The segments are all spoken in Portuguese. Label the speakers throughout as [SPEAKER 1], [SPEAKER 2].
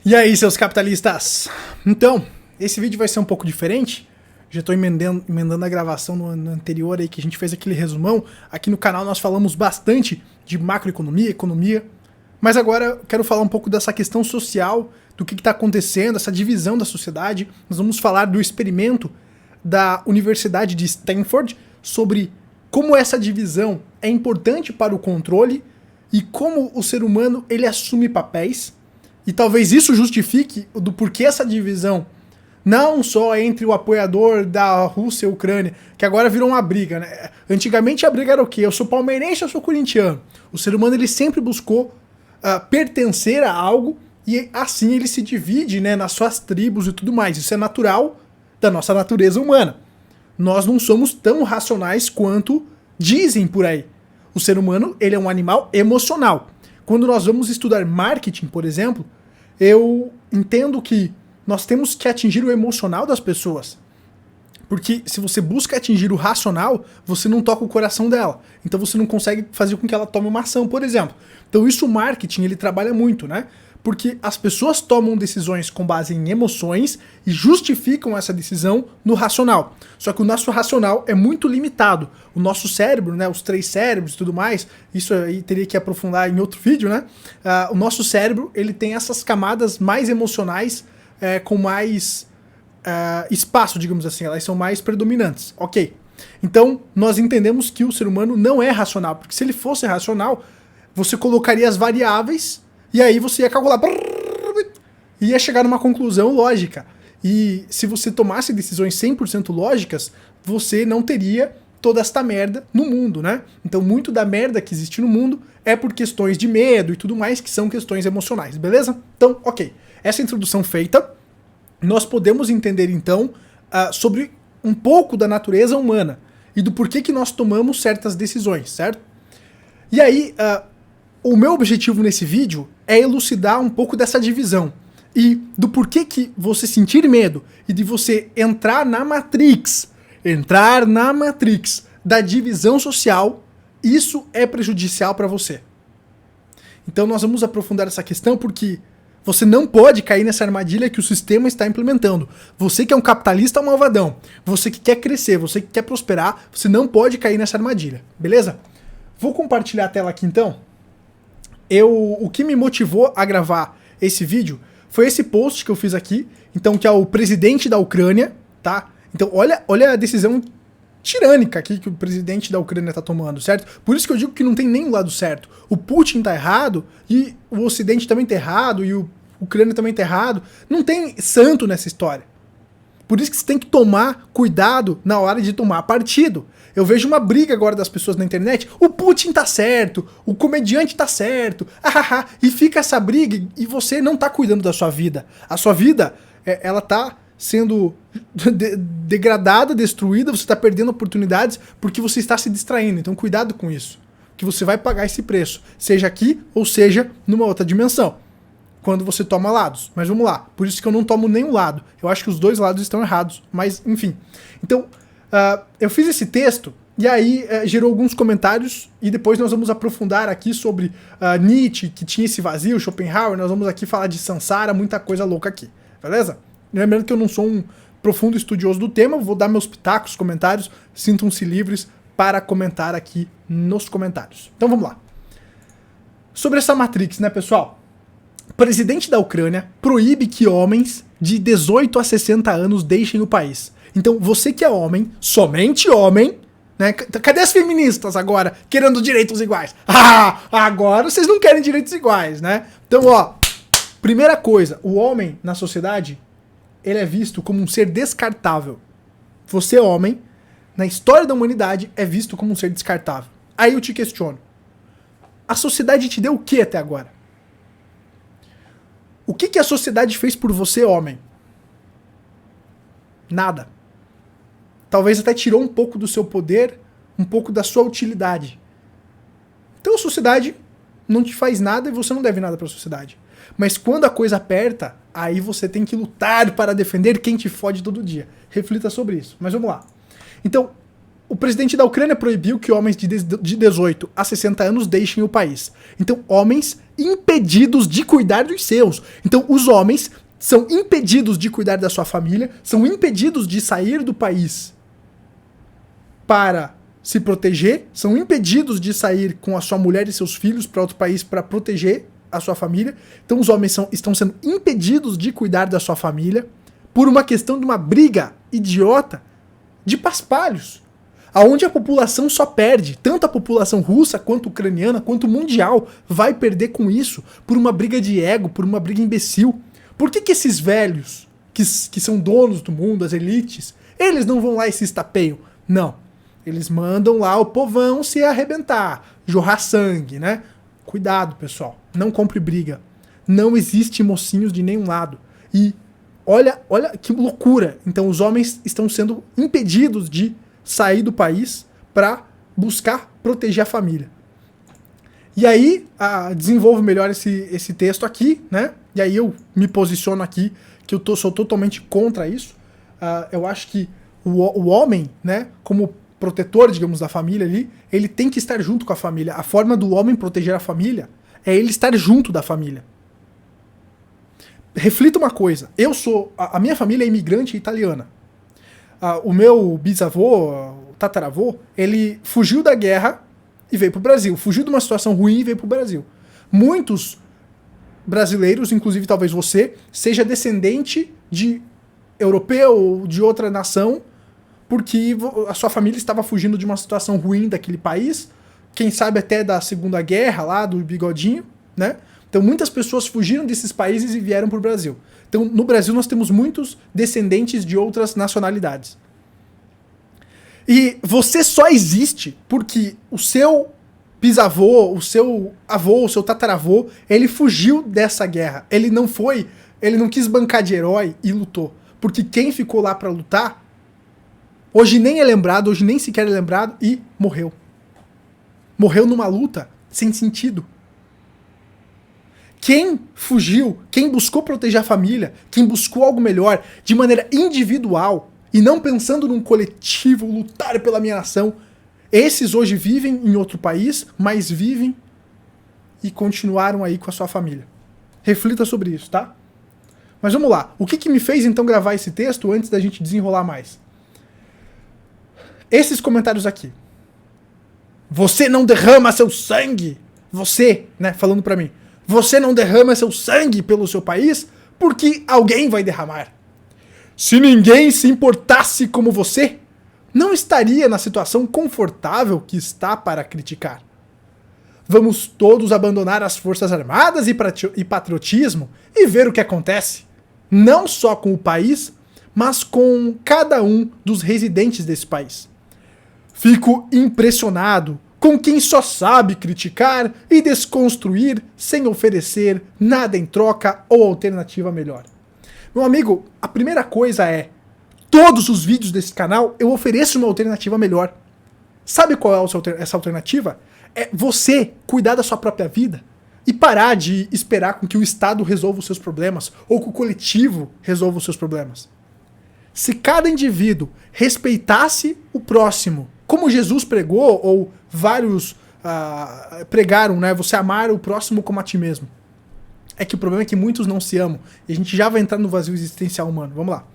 [SPEAKER 1] E aí, seus capitalistas? Então, esse vídeo vai ser um pouco diferente. Já estou emendando a gravação no anterior aí, que a gente fez aquele resumão. Aqui no canal nós falamos bastante de macroeconomia, economia. Mas agora eu quero falar um pouco dessa questão social, do que está acontecendo, essa divisão da sociedade. Nós vamos falar do experimento da Universidade de Stanford sobre como essa divisão é importante para o controle e como o ser humano ele assume papéis. E talvez isso justifique do porquê essa divisão, não só entre o apoiador da Rússia e a Ucrânia, que agora virou uma briga, né? Antigamente a briga era o quê? Eu sou palmeirense, eu sou corintiano. O ser humano ele sempre buscou pertencer a algo e assim ele se divide, né, nas suas tribos e tudo mais. Isso é natural da nossa natureza humana. Nós não somos tão racionais quanto dizem por aí. O ser humano ele é um animal emocional. Quando nós vamos estudar marketing, por exemplo, eu entendo que nós temos que atingir o emocional das pessoas. Porque se você busca atingir o racional, você não toca o coração dela. Então você não consegue fazer com que ela tome uma ação, por exemplo. Então isso o marketing ele trabalha muito, né? Porque as pessoas tomam decisões com base em emoções e justificam essa decisão no racional. Só que o nosso racional é muito limitado. O nosso cérebro, né, os 3 cérebros e tudo mais, isso aí teria que aprofundar em outro vídeo, né? O nosso cérebro ele tem essas camadas mais emocionais com mais espaço, digamos assim, elas são mais predominantes. Ok. Então nós entendemos que o ser humano não é racional, porque se ele fosse racional, você colocaria as variáveis e aí você ia calcular e ia chegar numa conclusão lógica. E se você tomasse decisões 100% lógicas, você não teria toda esta merda no mundo, né? Então muito da merda que existe no mundo é por questões de medo e tudo mais, que são questões emocionais, beleza? Então, ok. Essa introdução feita, nós podemos entender então sobre um pouco da natureza humana e do porquê que nós tomamos certas decisões, certo? E aí, o meu objetivo nesse vídeo é elucidar um pouco dessa divisão e do porquê que você sentir medo e de você entrar na Matrix da divisão social, isso é prejudicial para você. Então nós vamos aprofundar essa questão porque você não pode cair nessa armadilha que o sistema está implementando. Você que é um capitalista malvadão, você que quer crescer, você que quer prosperar, você não pode cair nessa armadilha, beleza? Vou compartilhar a tela aqui então. O que me motivou a gravar esse vídeo foi esse post que eu fiz aqui, então que é o presidente da Ucrânia, tá? Então olha a decisão tirânica aqui que o presidente da Ucrânia tá tomando, certo? Por isso que eu digo que não tem nem um lado certo. O Putin tá errado e o Ocidente também tá errado e o Ucrânia também tá errado. Não tem santo nessa história. Por isso que você tem que tomar cuidado na hora de tomar partido. Eu vejo uma briga agora das pessoas na internet, o Putin tá certo, o comediante tá certo, e fica essa briga e você não tá cuidando da sua vida. A sua vida, ela tá sendo degradada, destruída, você tá perdendo oportunidades porque você está se distraindo. Então cuidado com isso, que você vai pagar esse preço, seja aqui ou seja numa outra dimensão, quando você toma lados. Mas vamos lá, por isso que eu não tomo nenhum lado. Eu acho que os dois lados estão errados, mas enfim. Então, eu fiz esse texto e aí gerou alguns comentários e depois nós vamos aprofundar aqui sobre Nietzsche, que tinha esse vazio, Schopenhauer, nós vamos aqui falar de Sansara, muita coisa louca aqui, beleza? Lembrando que eu não sou um profundo estudioso do tema, vou dar meus pitacos, comentários, sintam-se livres para comentar aqui nos comentários. Então vamos lá. Sobre essa Matrix, né, pessoal? O presidente da Ucrânia proíbe que homens de 18 a 60 anos deixem o país. Então você que é homem, somente homem, né? Cadê as feministas agora querendo direitos iguais? Agora vocês não querem direitos iguais, né? Então, ó, primeira coisa, o homem na sociedade, ele é visto como um ser descartável. Você, homem, na história da humanidade, é visto como um ser descartável. Aí eu te questiono. A sociedade te deu o que até agora? O que a sociedade fez por você, homem? Nada. Talvez até tirou um pouco do seu poder, um pouco da sua utilidade. Então a sociedade não te faz nada e você não deve nada para a sociedade. Mas quando a coisa aperta, aí você tem que lutar para defender quem te fode todo dia. Reflita sobre isso. Mas vamos lá. Então, o presidente da Ucrânia proibiu que homens de 18 a 60 anos deixem o país. Então, homens impedidos de cuidar dos seus. Então, os homens são impedidos de cuidar da sua família, são impedidos de sair do país para se proteger, são impedidos de sair com a sua mulher e seus filhos para outro país para proteger a sua família. Então, os homens estão sendo impedidos de cuidar da sua família por uma questão de uma briga idiota de paspalhos, aonde a população só perde, tanto a população russa, quanto ucraniana, quanto mundial, vai perder com isso, por uma briga de ego, por uma briga imbecil. Por que esses velhos, que são donos do mundo, as elites, eles não vão lá e se estapeiam? Não. Eles mandam lá o povão se arrebentar, jorrar sangue, né? Cuidado, pessoal. Não compre briga. Não existe mocinhos de nenhum lado. E olha que loucura. Então os homens estão sendo impedidos de sair do país para buscar proteger a família. E aí, desenvolvo melhor esse texto aqui, né? E aí eu me posiciono aqui, que eu sou totalmente contra isso. Eu acho que o homem, né, como protetor, digamos, da família ali, ele tem que estar junto com a família. A forma do homem proteger a família é ele estar junto da família. Reflita uma coisa, a minha família é imigrante italiana. O meu bisavô, o tataravô, ele fugiu da guerra e veio pro Brasil. Fugiu de uma situação ruim e veio pro Brasil. Muitos brasileiros, inclusive talvez você, seja descendente de europeu ou de outra nação, porque a sua família estava fugindo de uma situação ruim daquele país, quem sabe até da Segunda Guerra lá, do bigodinho, né? Então muitas pessoas fugiram desses países e vieram para o Brasil. Então no Brasil nós temos muitos descendentes de outras nacionalidades. E você só existe porque o seu bisavô, o seu avô, o seu tataravô, ele fugiu dessa guerra. Ele não quis bancar de herói e lutou. Porque quem ficou lá para lutar, hoje nem é lembrado, hoje nem sequer é lembrado e morreu. Morreu numa luta sem sentido. Quem fugiu, quem buscou proteger a família, quem buscou algo melhor de maneira individual e não pensando num coletivo, lutar pela minha nação, esses hoje vivem em outro país, mas vivem e continuaram aí com a sua família. Reflita sobre isso, tá? Mas vamos lá. O que me fez então gravar esse texto antes da gente desenrolar mais? Esses comentários aqui. Você não derrama seu sangue. Você, né, falando pra mim. Você não derrama seu sangue pelo seu país porque alguém vai derramar. Se ninguém se importasse como você, não estaria na situação confortável que está para criticar. Vamos todos abandonar as forças armadas e patriotismo e ver o que acontece. Não só com o país, mas com cada um dos residentes desse país. Fico impressionado com quem só sabe criticar e desconstruir sem oferecer nada em troca ou alternativa melhor. Meu amigo, a primeira coisa é, todos os vídeos desse canal eu ofereço uma alternativa melhor. Sabe qual é essa alternativa? É você cuidar da sua própria vida e parar de esperar com que o Estado resolva os seus problemas ou que o coletivo resolva os seus problemas. Se cada indivíduo respeitasse o próximo, como Jesus pregou, ou vários pregaram, né? Você amar o próximo como a ti mesmo. É que o problema é que muitos não se amam. E a gente já vai entrar no vazio existencial humano. Vamos lá.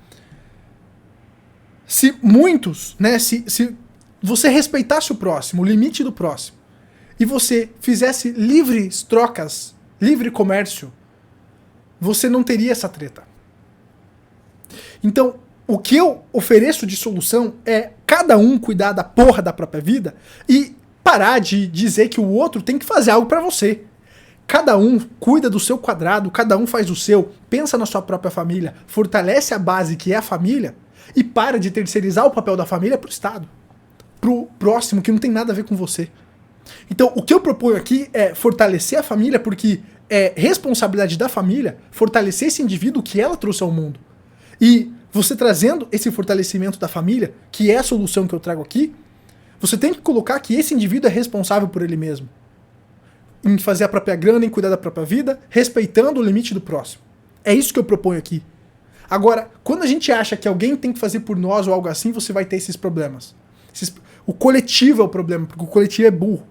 [SPEAKER 1] Se muitos, né? Se você respeitasse o próximo, o limite do próximo, e você fizesse livres trocas, livre comércio, você não teria essa treta. Então, o que eu ofereço de solução é cada um cuidar da porra da própria vida e parar de dizer que o outro tem que fazer algo pra você. Cada um cuida do seu quadrado, cada um faz o seu, pensa na sua própria família, fortalece a base que é a família e para de terceirizar o papel da família pro Estado, pro próximo que não tem nada a ver com você. Então, o que eu proponho aqui é fortalecer a família porque é responsabilidade da família fortalecer esse indivíduo que ela trouxe ao mundo. E você trazendo esse fortalecimento da família, que é a solução que eu trago aqui, você tem que colocar que esse indivíduo é responsável por ele mesmo. Em fazer a própria grana, em cuidar da própria vida, respeitando o limite do próximo. É isso que eu proponho aqui. Agora, quando a gente acha que alguém tem que fazer por nós ou algo assim, você vai ter esses problemas. O coletivo é o problema, porque o coletivo é burro.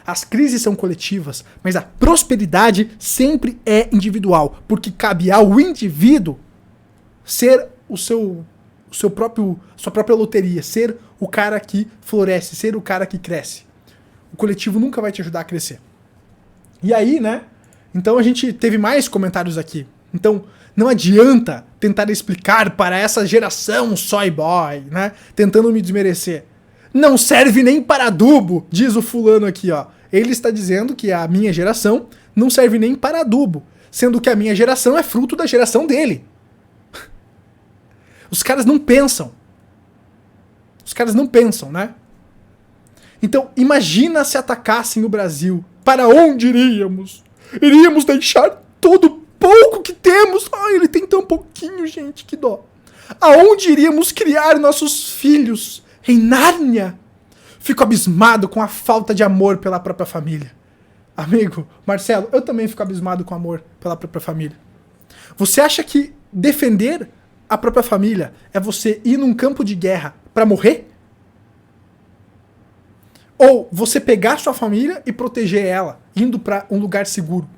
[SPEAKER 1] As crises são coletivas, mas a prosperidade sempre é individual, porque cabe ao indivíduo ser sua própria loteria, ser o cara que floresce, ser o cara que cresce. O coletivo nunca vai te ajudar a crescer. E aí, né? Então a gente teve mais comentários aqui. Então, não adianta tentar explicar para essa geração soy boy, né? Tentando me desmerecer. Não serve nem para adubo, diz o fulano aqui, ó. Ele está dizendo que a minha geração não serve nem para adubo, sendo que a minha geração é fruto da geração dele. Os caras não pensam. Os caras não pensam, né? Então, imagina se atacassem o Brasil. Para onde iríamos? Iríamos deixar todo pouco que temos? Ai, ele tem tão pouquinho, gente, que dó. Aonde iríamos criar nossos filhos? Em Nárnia? Fico abismado com a falta de amor pela própria família. Amigo, Marcelo, eu também fico abismado com amor pela própria família. Você acha que defender a própria família é você ir num campo de guerra pra morrer? Ou você pegar sua família e proteger ela, indo pra um lugar seguro?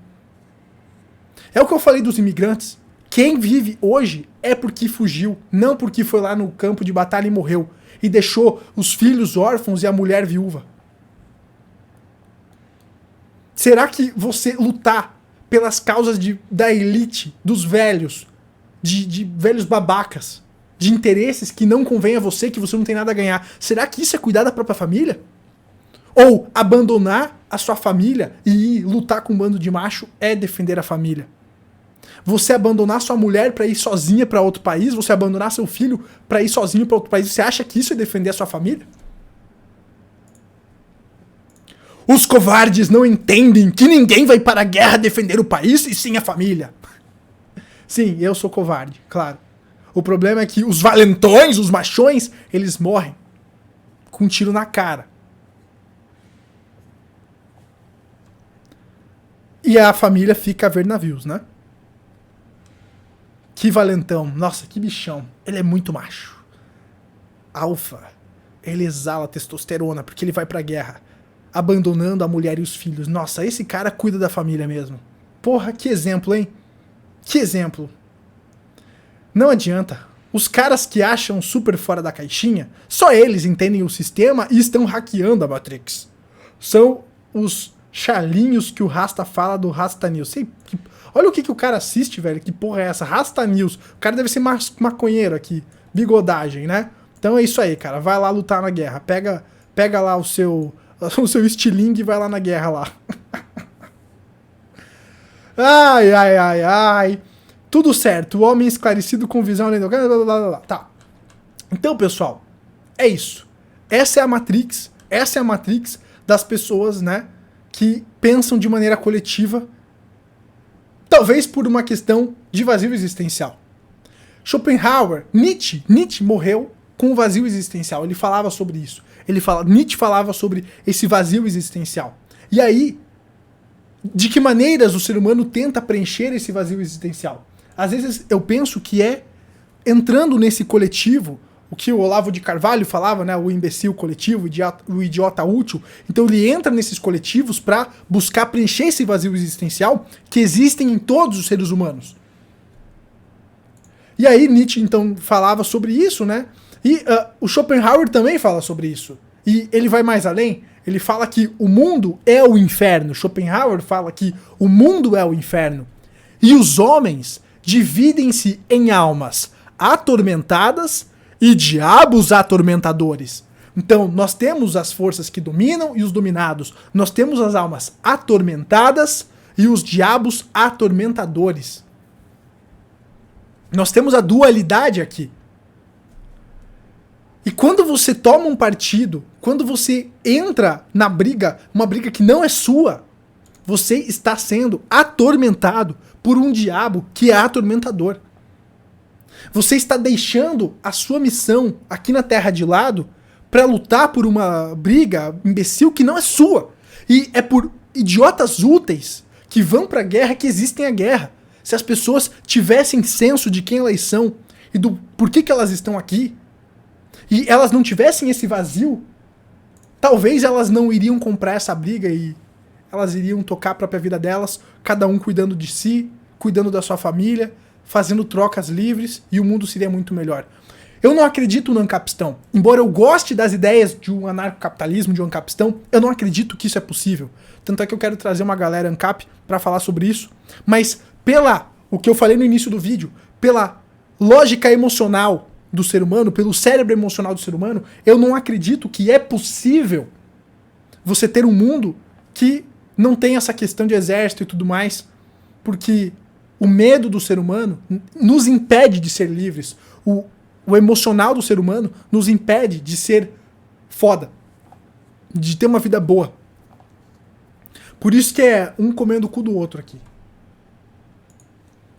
[SPEAKER 1] É o que eu falei dos imigrantes. Quem vive hoje é porque fugiu, não porque foi lá no campo de batalha e morreu. E deixou os filhos órfãos e a mulher viúva. Será que você lutar pelas causas da elite, dos velhos, de velhos babacas, de interesses que não convém a você, que você não tem nada a ganhar, será que isso é cuidar da própria família? Ou abandonar a sua família e ir lutar com um bando de macho é defender a família? Você abandonar sua mulher pra ir sozinha pra outro país, você abandonar seu filho pra ir sozinho pra outro país, você acha que isso é defender a sua família? Os covardes não entendem que ninguém vai para a guerra defender o país e sim a família. Sim, eu sou covarde, claro. O problema é que os valentões, os machões, eles morrem com um tiro na cara. E a família fica a ver navios, né? Que valentão. Nossa, que bichão. Ele é muito macho. Alfa. Ele exala testosterona porque ele vai pra guerra, abandonando a mulher e os filhos. Nossa, esse cara cuida da família mesmo. Porra, que exemplo, hein? Que exemplo. Não adianta. Os caras que acham super fora da caixinha, só eles entendem o sistema e estão hackeando a Matrix. São os chalinhos que o Rasta fala do Rasta News. Olha o que o cara assiste, velho. Que porra é essa? Rasta News. O cara deve ser maconheiro aqui. Bigodagem, né? Então é isso aí, cara. Vai lá lutar na guerra. Pega lá o seu estilingue e vai lá na guerra lá. Ai, ai, ai, ai. Tudo certo. O homem esclarecido com visão além do... Tá. Então, pessoal, é isso. Essa é a Matrix. Essa é a Matrix das pessoas, né? Que pensam de maneira coletiva, talvez por uma questão de vazio existencial. Schopenhauer, Nietzsche morreu com o vazio existencial. Ele falava sobre isso. Nietzsche falava sobre esse vazio existencial. E aí, de que maneiras o ser humano tenta preencher esse vazio existencial? Às vezes eu penso que é entrando nesse coletivo, o que o Olavo de Carvalho falava, né, o imbecil coletivo, o idiota útil. Então ele entra nesses coletivos para buscar preencher esse vazio existencial que existem em todos os seres humanos. E aí Nietzsche então falava sobre isso, né? E o Schopenhauer também fala sobre isso. E ele vai mais além. Ele fala que o mundo é o inferno. Schopenhauer fala que o mundo é o inferno. E os homens dividem-se em almas atormentadas e diabos atormentadores. Então, nós temos as forças que dominam e os dominados. Nós temos as almas atormentadas e os diabos atormentadores. Nós temos a dualidade aqui. E quando você toma um partido, quando você entra na briga, uma briga que não é sua, você está sendo atormentado por um diabo que é atormentador. Você está deixando a sua missão aqui na Terra de lado para lutar por uma briga imbecil que não é sua. E é por idiotas úteis que vão para a guerra que existem a guerra. Se as pessoas tivessem senso de quem elas são e do porquê que elas estão aqui, e elas não tivessem esse vazio talvez elas não iriam comprar essa briga e elas iriam tocar a própria vida delas, cada um cuidando de si, cuidando da sua família, fazendo trocas livres, e o mundo seria muito melhor. Eu não acredito no ancapistão. Embora eu goste das ideias de um anarcocapitalismo, de um ancapistão, eu não acredito que isso é possível. Tanto é que eu quero trazer uma galera ancap para falar sobre isso. Mas o que eu falei no início do vídeo, pela lógica emocional do ser humano, pelo cérebro emocional do ser humano, eu não acredito que é possível você ter um mundo que não tem essa questão de exército e tudo mais, porque o medo do ser humano nos impede de ser livres. O emocional do ser humano nos impede de ser foda, de ter uma vida boa. Por isso que é um comendo o cu do outro aqui.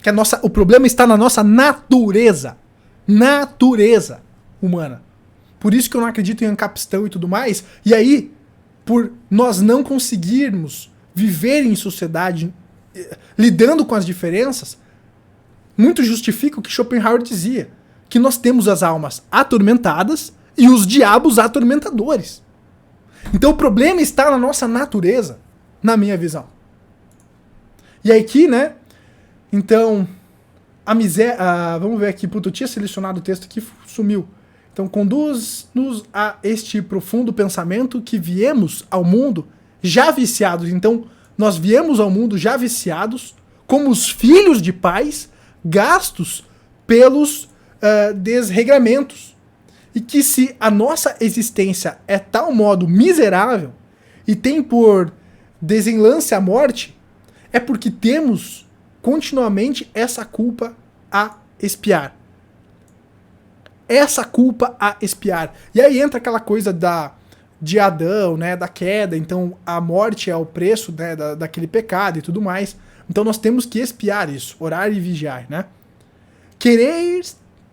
[SPEAKER 1] Que o problema está na nossa natureza. Natureza humana. Por isso que eu não acredito em ancapistão e tudo mais. E aí, por nós não conseguirmos viver em sociedade lidando com as diferenças, muito justifica o que Schopenhauer dizia, que nós temos as almas atormentadas e os diabos atormentadores. Então o problema está na nossa natureza, na minha visão. E aí aqui, né, então, a miséria... vamos ver aqui, puta, eu tinha selecionado o texto aqui, sumiu. Então, conduz-nos a este profundo pensamento que viemos ao mundo já viciados. Então, nós viemos ao mundo já viciados, como os filhos de pais, gastos pelos desregramentos. E que se a nossa existência é tal modo miserável e tem por desenlace a morte, é porque temos continuamente essa culpa a expiar. Essa culpa a expiar. E aí entra aquela coisa de Adão, né, da queda. Então a morte é o preço, né, daquele pecado e tudo mais. Então nós temos que expiar isso, orar e vigiar, né? Querer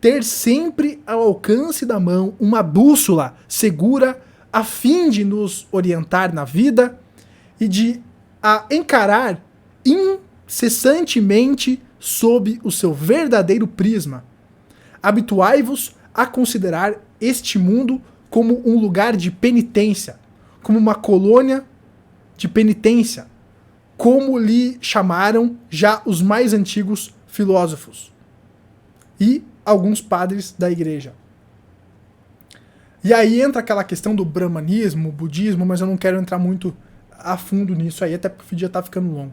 [SPEAKER 1] ter sempre ao alcance da mão uma bússola segura a fim de nos orientar na vida e de encarar incessantemente sob o seu verdadeiro prisma. Habituai-vos a considerar este mundo como um lugar de penitência, como uma colônia de penitência, como lhe chamaram já os mais antigos filósofos e alguns padres da igreja. E aí entra aquela questão do brahmanismo, budismo, mas eu não quero entrar muito a fundo nisso aí, até porque o vídeo já tá ficando longo.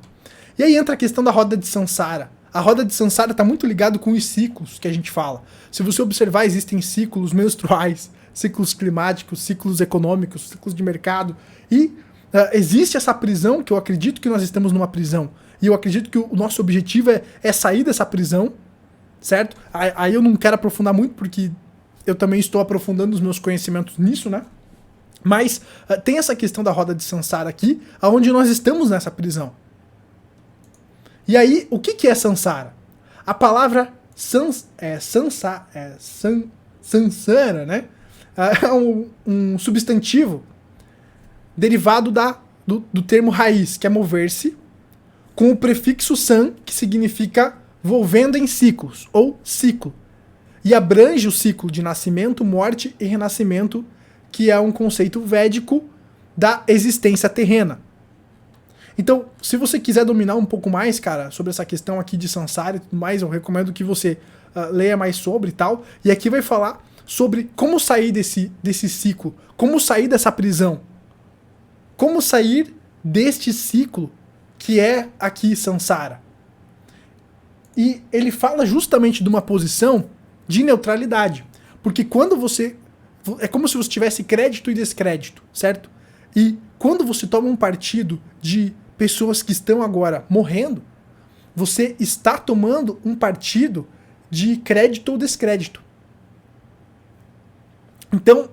[SPEAKER 1] E aí entra a questão da roda de Sansara. A roda de Sansara está muito ligado com os ciclos que a gente fala. Se você observar, existem ciclos menstruais, ciclos climáticos, ciclos econômicos, ciclos de mercado. E existe essa prisão, que eu acredito que nós estamos numa prisão. E eu acredito que o nosso objetivo é sair dessa prisão, certo? Aí eu não quero aprofundar muito, porque eu também estou aprofundando os meus conhecimentos nisso, né? Mas tem essa questão da roda de Sansara aqui, onde nós estamos nessa prisão. E aí, o que é Sansara? A palavra Sansara, né? É um substantivo derivado do termo raiz, que é mover-se, com o prefixo san, que significa volvendo em ciclos, ou ciclo. E abrange o ciclo de nascimento, morte e renascimento, que é um conceito védico da existência terrena. Então, se você quiser dominar um pouco mais, cara, sobre essa questão aqui de Sansara e tudo mais, eu recomendo que você leia mais sobre e tal. E aqui vai falar sobre como sair desse ciclo, como sair dessa prisão, como sair deste ciclo que é aqui Sansara. E ele fala justamente de uma posição de neutralidade. Porque quando você... é como se você tivesse crédito e descrédito, certo? E quando você toma um partido de pessoas que estão agora morrendo, você está tomando um partido de crédito ou descrédito. Então,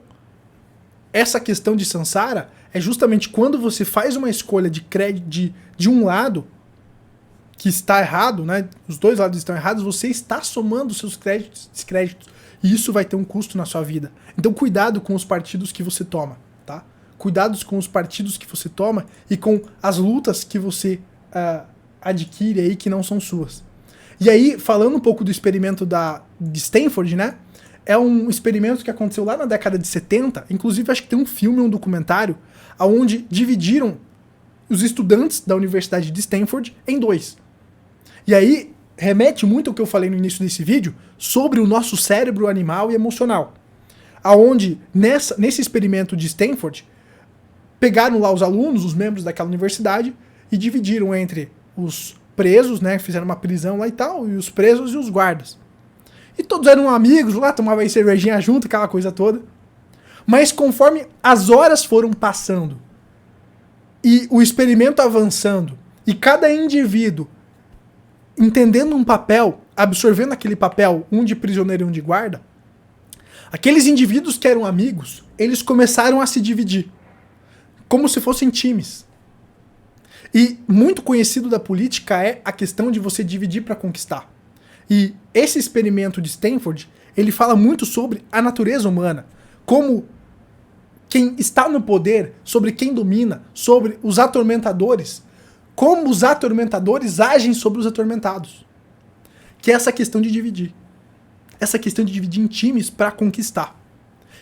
[SPEAKER 1] essa questão de Sansara é justamente quando você faz uma escolha de crédito de um lado que está errado, né? Os dois lados estão errados, você está somando seus créditos e descréditos. E isso vai ter um custo na sua vida. Então, cuidado com os partidos que você toma, tá? Cuidados com os partidos que você toma e com as lutas que você adquire aí que não são suas. E aí, falando um pouco do experimento de Stanford, né? é um experimento que aconteceu lá na década de 70, inclusive acho que tem um filme, um documentário, onde dividiram os estudantes da Universidade de Stanford em dois. E aí remete muito ao que eu falei no início desse vídeo sobre o nosso cérebro animal e emocional. Aonde nesse experimento de Stanford, pegaram lá os alunos, os membros daquela universidade, e dividiram entre os presos, né, fizeram uma prisão lá e tal, e os presos e os guardas. E todos eram amigos lá, tomavam aí cervejinha junto, aquela coisa toda. Mas conforme as horas foram passando, e o experimento avançando, e cada indivíduo entendendo um papel, absorvendo aquele papel, um de prisioneiro e um de guarda, aqueles indivíduos que eram amigos, eles começaram a se dividir, como se fossem times. E muito conhecido da política é a questão de você dividir para conquistar. E esse experimento de Stanford, ele fala muito sobre a natureza humana, como quem está no poder, sobre quem domina, sobre os atormentadores, como os atormentadores agem sobre os atormentados. Que é essa questão de dividir. Essa questão de dividir em times para conquistar.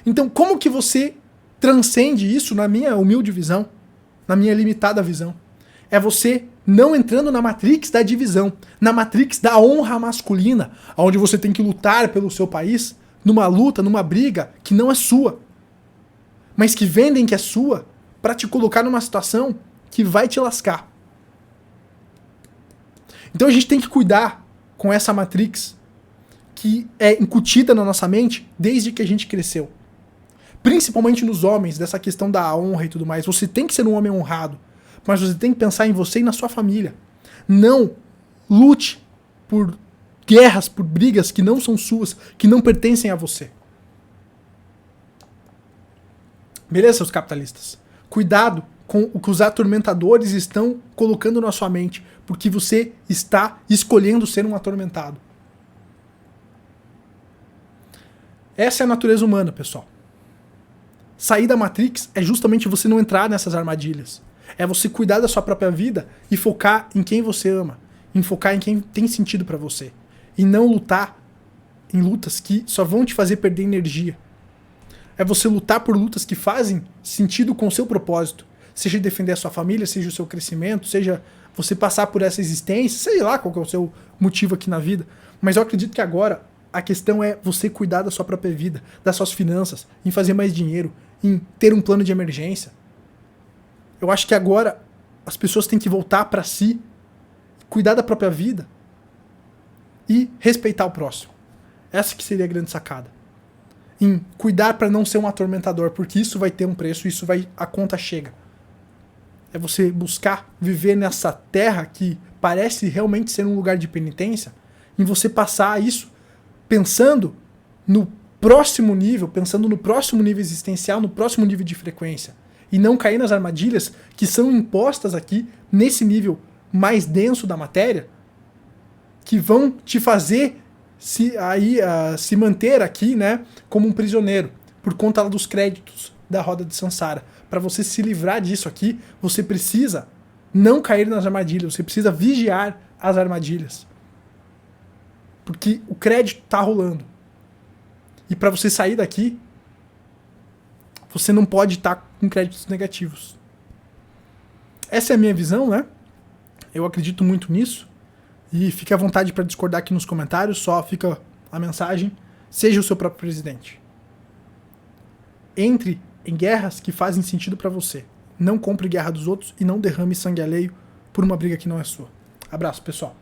[SPEAKER 1] Então, como que você transcende isso na minha humilde visão, na minha limitada visão? É você não entrando na matrix da divisão, na matrix da honra masculina, onde você tem que lutar pelo seu país, numa luta, numa briga que não é sua, mas que vendem que é sua para te colocar numa situação que vai te lascar. Então a gente tem que cuidar com essa matrix que é incutida na nossa mente desde que a gente cresceu. Principalmente nos homens, dessa questão da honra e tudo mais. Você tem que ser um homem honrado, mas você tem que pensar em você e na sua família. Não lute por guerras, por brigas que não são suas, que não pertencem a você. Beleza, seus capitalistas? Cuidado com o que os atormentadores estão colocando na sua mente, porque você está escolhendo ser um atormentado. Essa é a natureza humana, pessoal. Sair da Matrix é justamente você não entrar nessas armadilhas. É você cuidar da sua própria vida e focar em quem você ama, em focar em quem tem sentido pra você, e não lutar em lutas que só vão te fazer perder energia. É você lutar por lutas que fazem sentido com o seu propósito. Seja defender a sua família, seja o seu crescimento, seja você passar por essa existência, sei lá qual que é o seu motivo aqui na vida. Mas eu acredito que agora a questão é você cuidar da sua própria vida, das suas finanças, em fazer mais dinheiro, em ter um plano de emergência. Eu acho que agora as pessoas têm que voltar para si, cuidar da própria vida e respeitar o próximo. Essa que seria a grande sacada. Em cuidar para não ser um atormentador, porque isso vai ter um preço, a conta chega. É você buscar viver nessa terra que parece realmente ser um lugar de penitência, em você passar isso pensando no próximo nível existencial, no próximo nível de frequência, e não cair nas armadilhas que são impostas aqui nesse nível mais denso da matéria, que vão te fazer se manter aqui, né, como um prisioneiro, por conta dos créditos da roda de Sansara. Para você se livrar disso aqui, você precisa não cair nas armadilhas, você precisa vigiar as armadilhas. Porque o crédito tá rolando. E para você sair daqui, você não pode estar com créditos negativos. Essa é a minha visão, né? Eu acredito muito nisso. E fique à vontade para discordar aqui nos comentários, só fica a mensagem: seja o seu próprio presidente. Entre em guerras que fazem sentido para você. Não compre guerra dos outros e não derrame sangue alheio por uma briga que não é sua. Abraço, pessoal.